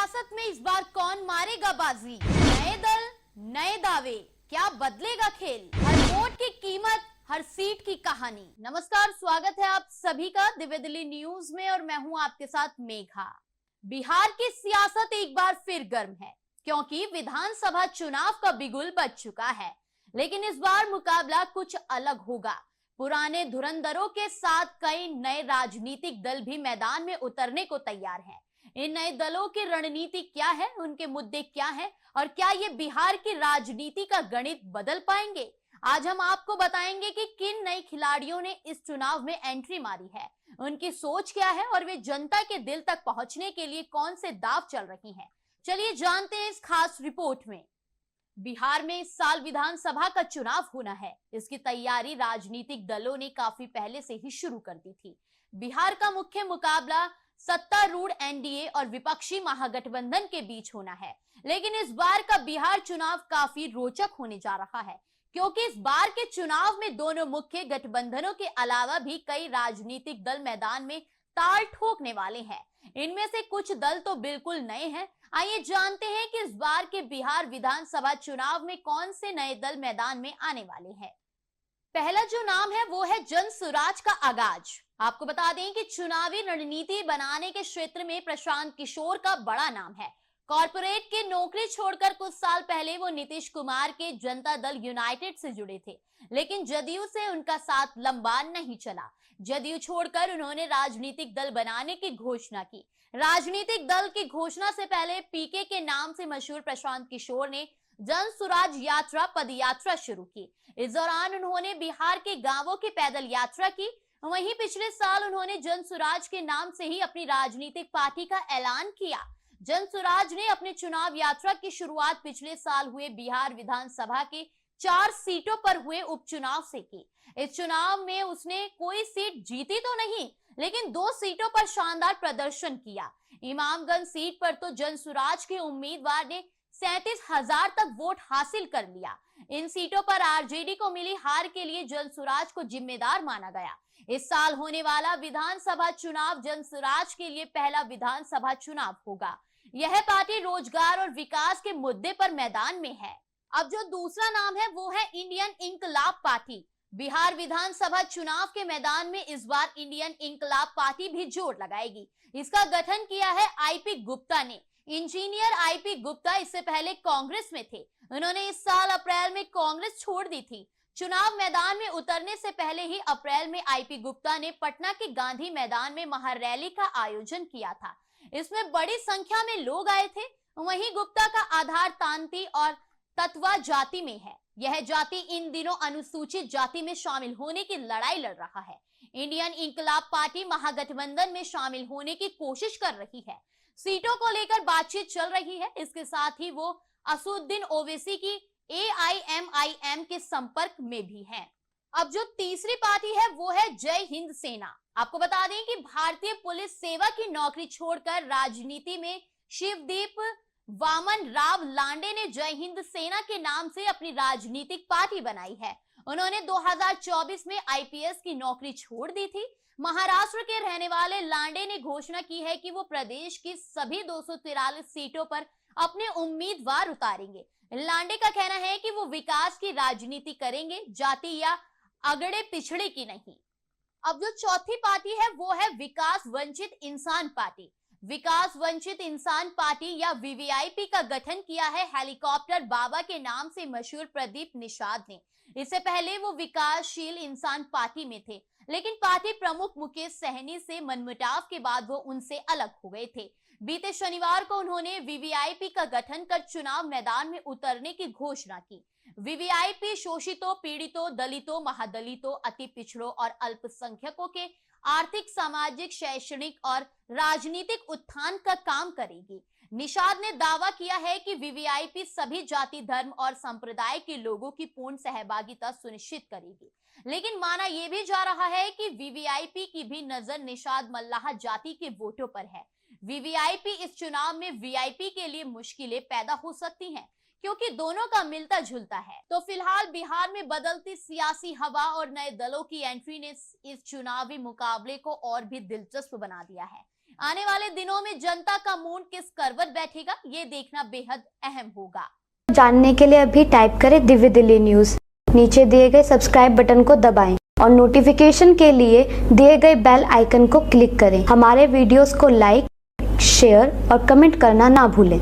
सियासत में इस बार कौन मारेगा बाजी? नए दल, नए दावे, क्या बदलेगा खेल? हर वोट की कीमत, हर सीट की कहानी। नमस्कार, स्वागत है आप सभी का दिव्य दिल्ली न्यूज में और मैं हूं आपके साथ मेघा। बिहार की सियासत एक बार फिर गर्म है क्योंकि विधानसभा चुनाव का बिगुल बज चुका है, लेकिन इस बार मुकाबला कुछ अलग होगा। पुराने धुरंधरों के साथ कई नए राजनीतिक दल भी मैदान में उतरने को तैयार हैं। इन नए दलों की रणनीति क्या है, उनके मुद्दे क्या हैं और क्या ये बिहार की राजनीति का गणित बदल पाएंगे? आज हम आपको बताएंगे कि किन नए खिलाड़ियों ने इस चुनाव में एंट्री मारी है, उनकी सोच क्या है और वे जनता के दिल तक पहुंचने के लिए कौन से दांव चल रही हैं। चलिए जानते हैं इस खास रिपोर्ट में। बिहार में इस साल विधानसभा का चुनाव होना है। इसकी तैयारी राजनीतिक दलों ने काफी पहले से ही शुरू कर दी थी। बिहार का मुख्य मुकाबला सत्तारूढ़ एनडीए और विपक्षी महागठबंधन के बीच होना है, लेकिन इस बार का बिहार चुनाव काफी रोचक होने जा रहा है क्योंकि इस बार के चुनाव में दोनों मुख्य गठबंधनों के अलावा भी कई राजनीतिक दल मैदान में ताल ठोकने वाले हैं। इनमें से कुछ दल तो बिल्कुल नए हैं। आइए जानते हैं कि इस बार के बिहार विधानसभा चुनाव में कौन से नए दल मैदान में आने वाले हैं। पहला जो नाम है वो है जन सुराज का आगाज। आपको बता दें कि चुनावी रणनीति बनाने के क्षेत्र में प्रशांत किशोर का बड़ा नाम है। कॉर्पोरेट की नौकरी छोड़कर कुछ साल पहले वो नीतीश कुमार के जनता दल यूनाइटेड से जुड़े थे, लेकिन जदयू से उनका साथ लंबा नहीं चला। जदयू छोड़कर उन्होंने राजनीतिक दल बनाने की घोषणा की। राजनीतिक दल की घोषणा से पहले पीके के नाम से मशहूर प्रशांत किशोर ने जन सुराज यात्रा पद यात्रा शुरू की। इस दौरान उन्होंने बिहार के गांवों की पैदल यात्रा की। वहीं पिछले साल उन्होंने जन सुराज के नाम से ही अपनी राजनीतिक पार्टी का ऐलान किया। जन सुराज ने अपनी चुनाव यात्रा की शुरुआत पिछले साल हुए बिहार विधानसभा के 4 सीटों पर हुए उपचुनाव से की। इस चुनाव में उसने कोई सीट जीती तो नहीं, लेकिन 2 सीटों पर शानदार प्रदर्शन किया। इमामगंज सीट पर तो जन सुराज के उम्मीदवार ने 37,000 तक वोट हासिल कर लिया। इन सीटों पर आरजेडी को मिली हार के लिए जन सुराज को जिम्मेदार माना गया। इस साल होने वाला विधानसभा चुनाव जन सुराज के लिए पहला विधानसभा चुनाव होगा। यह पार्टी रोजगार और विकास के मुद्दे पर मैदान में है। अब जो दूसरा नाम है वो है इंडियन इंकलाब पार्टी। बिहार विधानसभा चुनाव के मैदान में इस बार इंडियन इंकलाब पार्टी भी जोर लगाएगी। इसका गठन किया है आईपी गुप्ता ने। इंजीनियर आईपी गुप्ता इससे पहले कांग्रेस में थे। उन्होंने इस साल अप्रैल में कांग्रेस छोड़ दी थी। चुनाव मैदान में उतरने से पहले ही अप्रैल में आईपी गुप्ता ने पटना के गांधी मैदान में महारैली का आयोजन किया था। इसमें बड़ी संख्या में लोग आए थे। वहीं गुप्ता का आधार तांती और तत्वा जाति में है। यह जाति इन दिनों अनुसूचित जाति में शामिल होने की लड़ाई लड़ रहा है। इंडियन इंकलाब पार्टी महागठबंधन में शामिल होने की कोशिश कर रही है। सीटों को लेकर बातचीत चल रही है। इसके साथ ही वो असुद्दीन ओवैसी की AIMIM के संपर्क में भी हैं। अब जो तीसरी पार्टी है वो है जय हिंद सेना। आपको बता दें कि भारतीय पुलिस सेवा की नौकरी छोड़कर राजनीति में शिवदीप वामन राव लांडे ने जय हिंद सेना के नाम से अपनी राजनीतिक पार्टी बनाई है। उन्होंने 2024 में IPS की नौकरी छोड़ दी थी। महाराष्ट्र के रहने वाले लांडे ने घोषणा की है कि वो प्रदेश की सभी 243 सीटों पर अपने उम्मीदवार उतारेंगे। लांडे का कहना है कि वो विकास की राजनीति करेंगे, जाति या अगड़े पिछड़े की नहीं। अब जो चौथी पार्टी है वो है विकास वंचित इंसान पार्टी। विकास वंचित इंसान पार्टी या VVIP का गठन किया है हेलीकॉप्टर बाबा के नाम से मशहूर प्रदीप निषाद ने। इससे पहले वो विकासशील इंसान पार्टी में थे, लेकिन पार्टी प्रमुख मुकेश सहनी से मनमुटाव के बाद वो उनसे अलग हो गए थे। बीते शनिवार को उन्होंने VVIP का गठन कर चुनाव मैदान में उतरने की घोषणा की। VVIP शोषितों, पीड़ितों, दलितों, महादलितों, अति पिछड़ों और अल्पसंख्यकों के आर्थिक, सामाजिक, शैक्षणिक और राजनीतिक उत्थान का काम करेगी। निषाद ने दावा किया है कि VVIP सभी जाति, धर्म और संप्रदाय के लोगों की पूर्ण सहभागिता सुनिश्चित करेगी। लेकिन माना यह भी जा रहा है कि VVIP की भी नजर निषाद मल्लाह जाति के वोटों पर है। VVIP इस चुनाव में VIP के लिए मुश्किलें पैदा हो सकती हैं, क्योंकि दोनों का मिलता जुलता है। तो फिलहाल बिहार में बदलती सियासी हवा और नए दलों की एंट्री ने इस चुनावी मुकाबले को और भी दिलचस्प बना दिया है। आने वाले दिनों में जनता का मूड किस करवट बैठेगा, ये देखना बेहद अहम होगा। जानने के लिए अभी टाइप करें दिव्य दिल्ली न्यूज। नीचे दिए गए सब्सक्राइब बटन को दबाएं और नोटिफिकेशन के लिए दिए गए बेल आइकन को क्लिक करें। हमारे वीडियोस को लाइक, शेयर और कमेंट करना ना भूलें।